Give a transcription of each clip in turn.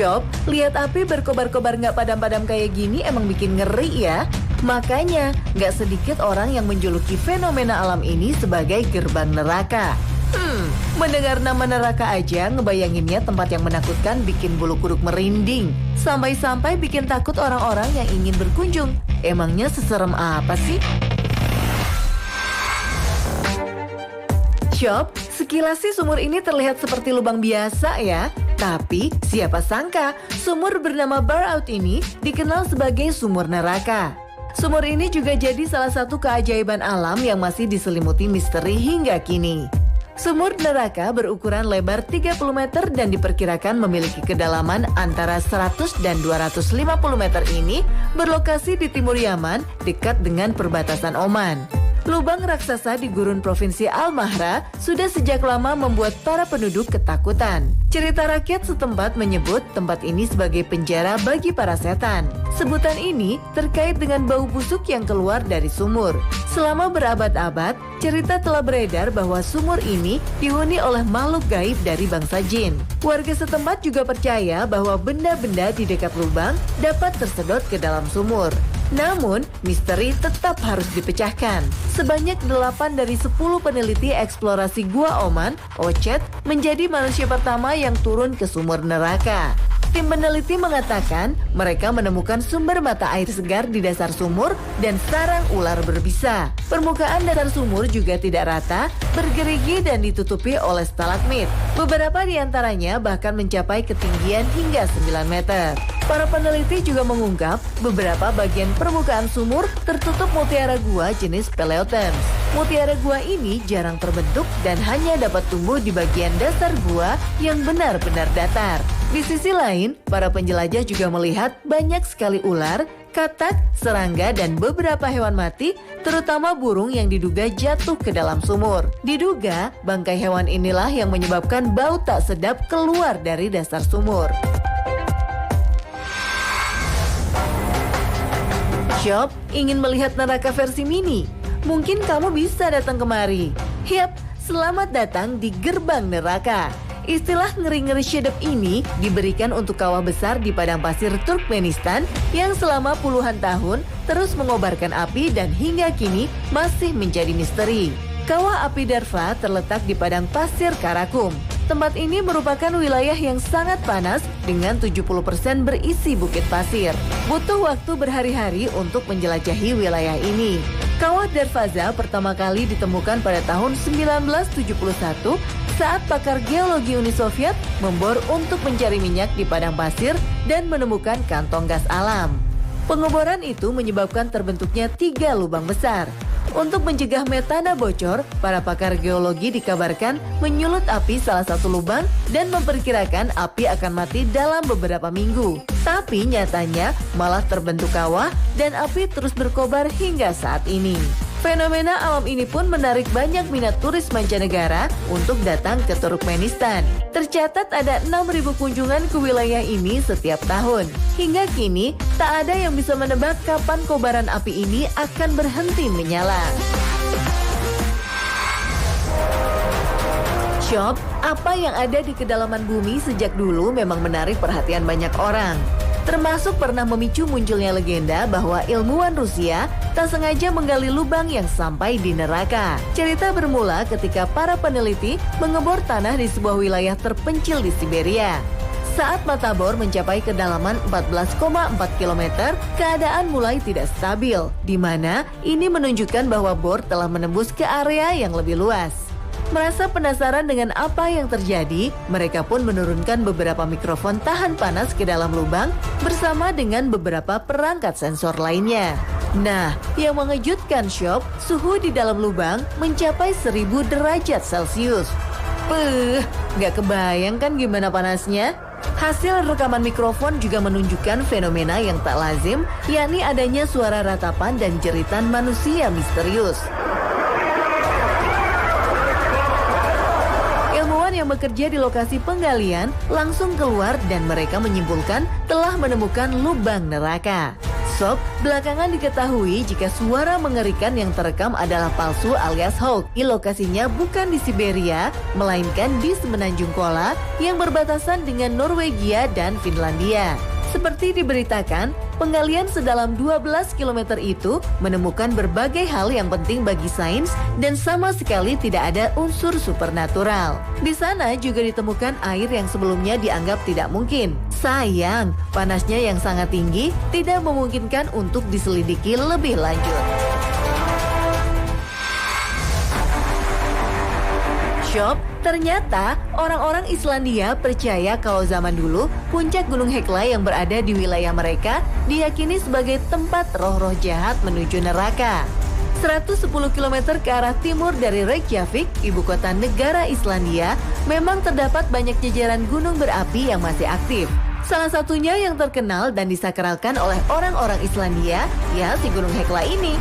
Shop, lihat api berkobar-kobar nggak padam-padam kayak gini emang bikin ngeri ya. Makanya, nggak sedikit orang yang menjuluki fenomena alam ini sebagai gerbang neraka. Mendengar nama neraka aja ngebayanginnya tempat yang menakutkan bikin bulu kuduk merinding. Sampai-sampai bikin takut orang-orang yang ingin berkunjung. Emangnya seserem apa sih? Shop, sekilas sih sumur ini terlihat seperti lubang biasa ya. Tapi siapa sangka sumur bernama Bar-Out ini dikenal sebagai sumur neraka. Sumur ini juga jadi salah satu keajaiban alam yang masih diselimuti misteri hingga kini. Sumur neraka berukuran lebar 30 meter dan diperkirakan memiliki kedalaman antara 100 dan 250 meter ini berlokasi di timur Yaman dekat dengan perbatasan Oman. Lubang raksasa di gurun provinsi Al-Mahra sudah sejak lama membuat para penduduk ketakutan. Cerita rakyat setempat menyebut tempat ini sebagai penjara bagi para setan. Sebutan ini terkait dengan bau busuk yang keluar dari sumur. Selama berabad-abad, cerita telah beredar bahwa sumur ini dihuni oleh makhluk gaib dari bangsa jin. Warga setempat juga percaya bahwa benda-benda di dekat lubang dapat tersedot ke dalam sumur. Namun, misteri tetap harus dipecahkan. Sebanyak 8 dari 10 peneliti eksplorasi Gua Oman, Ocet, menjadi manusia pertama yang turun ke sumur neraka. Tim peneliti mengatakan mereka menemukan sumber mata air segar di dasar sumur dan sarang ular berbisa. Permukaan dasar sumur juga tidak rata, bergerigi dan ditutupi oleh stalagmit. Beberapa di antaranya bahkan mencapai ketinggian hingga 9 meter. Para peneliti juga mengungkap beberapa bagian permukaan sumur tertutup mutiara gua jenis Paleothems. Mutiara gua ini jarang terbentuk dan hanya dapat tumbuh di bagian dasar gua yang benar-benar datar. Di sisi lain, para penjelajah juga melihat banyak sekali ular, katak, serangga, dan beberapa hewan mati, terutama burung yang diduga jatuh ke dalam sumur. Diduga, bangkai hewan inilah yang menyebabkan bau tak sedap keluar dari dasar sumur. Shop, ingin melihat neraka versi mini? Mungkin kamu bisa datang kemari. Yap, selamat datang di Gerbang Neraka. Istilah ngeri-ngeri syedep ini diberikan untuk kawah besar di padang pasir Turkmenistan yang selama puluhan tahun terus mengobarkan api dan hingga kini masih menjadi misteri. Kawah api Darva terletak di padang pasir Karakum. Tempat ini merupakan wilayah yang sangat panas dengan 70% berisi bukit pasir. Butuh waktu berhari-hari untuk menjelajahi wilayah ini. Kawah Darvaza pertama kali ditemukan pada tahun 1971 saat pakar geologi Uni Soviet membor untuk mencari minyak di padang pasir dan menemukan kantong gas alam. Pengeboran itu menyebabkan terbentuknya 3 lubang besar. Untuk mencegah metana bocor, para pakar geologi dikabarkan menyulut api salah satu lubang dan memperkirakan api akan mati dalam beberapa minggu. Tapi nyatanya malah terbentuk kawah dan api terus berkobar hingga saat ini. Fenomena alam ini pun menarik banyak minat turis mancanegara untuk datang ke Turkmenistan. Tercatat ada 6.000 kunjungan ke wilayah ini setiap tahun. Hingga kini, tak ada yang bisa menebak kapan kobaran api ini akan berhenti menyala. Shop, apa yang ada di kedalaman bumi sejak dulu memang menarik perhatian banyak orang. Termasuk pernah memicu munculnya legenda bahwa ilmuwan Rusia tak sengaja menggali lubang yang sampai di neraka. Cerita bermula ketika para peneliti mengebor tanah di sebuah wilayah terpencil di Siberia. Saat mata bor mencapai kedalaman 14,4 km, keadaan mulai tidak stabil, di mana ini menunjukkan bahwa bor telah menembus ke area yang lebih luas. Merasa penasaran dengan apa yang terjadi, mereka pun menurunkan beberapa mikrofon tahan panas ke dalam lubang bersama dengan beberapa perangkat sensor lainnya. Nah, yang mengejutkan Shop, suhu di dalam lubang mencapai 1000 derajat Celcius. Nggak kebayang kan gimana panasnya? Hasil rekaman mikrofon juga menunjukkan fenomena yang tak lazim, yakni adanya suara ratapan dan jeritan manusia misterius. Yang bekerja di lokasi penggalian langsung keluar dan mereka menyimpulkan telah menemukan lubang neraka. Sob, belakangan diketahui jika suara mengerikan yang terekam adalah palsu alias hoax. Lokasinya bukan di Siberia, melainkan di Semenanjung Kola yang berbatasan dengan Norwegia dan Finlandia. Seperti diberitakan, penggalian sedalam 12 km itu menemukan berbagai hal yang penting bagi sains dan sama sekali tidak ada unsur supernatural. Di sana juga ditemukan air yang sebelumnya dianggap tidak mungkin. Sayang, panasnya yang sangat tinggi tidak memungkinkan untuk diselidiki lebih lanjut. Shop, ternyata orang-orang Islandia percaya kalau zaman dulu puncak Gunung Hekla yang berada di wilayah mereka diyakini sebagai tempat roh-roh jahat menuju neraka. 110 km ke arah timur dari Reykjavik, ibu kota negara Islandia, memang terdapat banyak jajaran gunung berapi yang masih aktif. Salah satunya yang terkenal dan disakralkan oleh orang-orang Islandia, ya si Gunung Hekla ini.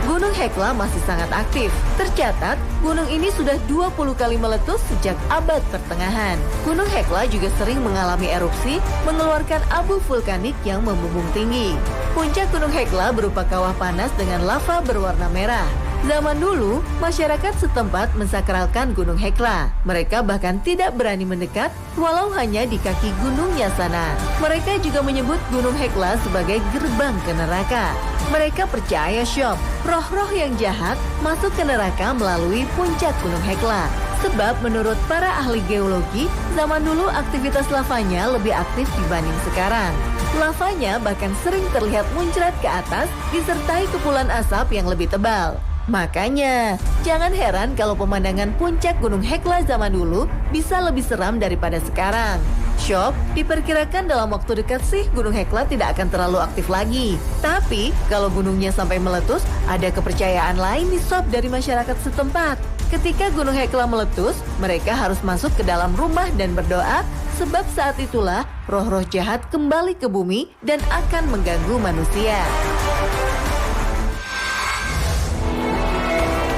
Gunung Hekla masih sangat aktif. Tercatat, gunung ini sudah 20 kali meletus sejak abad pertengahan. Gunung Hekla juga sering mengalami erupsi, mengeluarkan abu vulkanik yang membumbung tinggi. Puncak Gunung Hekla berupa kawah panas dengan lava berwarna merah. Zaman dulu, masyarakat setempat mensakralkan Gunung Hekla. Mereka bahkan tidak berani mendekat, walau hanya di kaki gunungnya sana. Mereka juga menyebut Gunung Hekla sebagai gerbang ke neraka. Mereka percaya Shop, roh-roh yang jahat masuk ke neraka melalui puncak Gunung Hekla. Sebab menurut para ahli geologi, zaman dulu aktivitas lavanya lebih aktif dibanding sekarang. Lavanya bahkan sering terlihat muncrat ke atas disertai kepulan asap yang lebih tebal. Makanya, jangan heran kalau pemandangan puncak Gunung Hekla zaman dulu bisa lebih seram daripada sekarang. Shop, diperkirakan dalam waktu dekat sih Gunung Hekla tidak akan terlalu aktif lagi. Tapi, kalau gunungnya sampai meletus, ada kepercayaan lain nih Sob dari masyarakat setempat. Ketika Gunung Hekla meletus, mereka harus masuk ke dalam rumah dan berdoa, sebab saat itulah roh-roh jahat kembali ke bumi dan akan mengganggu manusia.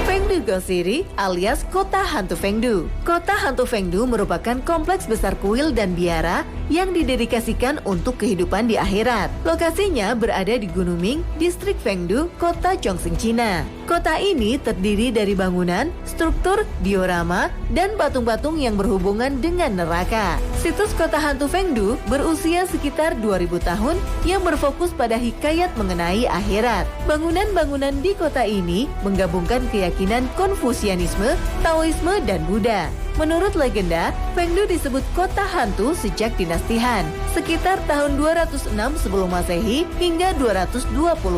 Fengdu Ghost City alias Kota Hantu Fengdu. Kota Hantu Fengdu merupakan kompleks besar kuil dan biara yang didedikasikan untuk kehidupan di akhirat. Lokasinya berada di Gunung Ming, distrik Fengdu, kota Chongqing, Cina. Kota ini terdiri dari bangunan, struktur, diorama, dan patung-patung yang berhubungan dengan neraka. Situs Kota Hantu Fengdu berusia sekitar 2000 tahun yang berfokus pada hikayat mengenai akhirat. Bangunan-bangunan di kota ini menggabungkan keyakinan Konfusianisme, Taoisme, dan Buddha. Menurut legenda, Fengdu disebut kota hantu sejak dinasti Han, sekitar tahun 206 sebelum Masehi hingga 220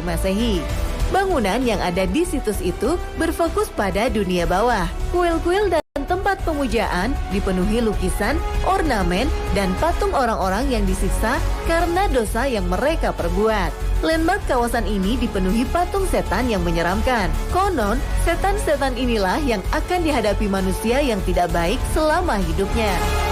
Masehi. Bangunan yang ada di situs itu berfokus pada dunia bawah. Kuil-kuil dan tempat pemujaan dipenuhi lukisan, ornamen, dan patung orang-orang yang disiksa karena dosa yang mereka perbuat. Landmark kawasan ini dipenuhi patung setan yang menyeramkan. Konon, setan-setan inilah yang akan dihadapi manusia yang tidak baik selama hidupnya.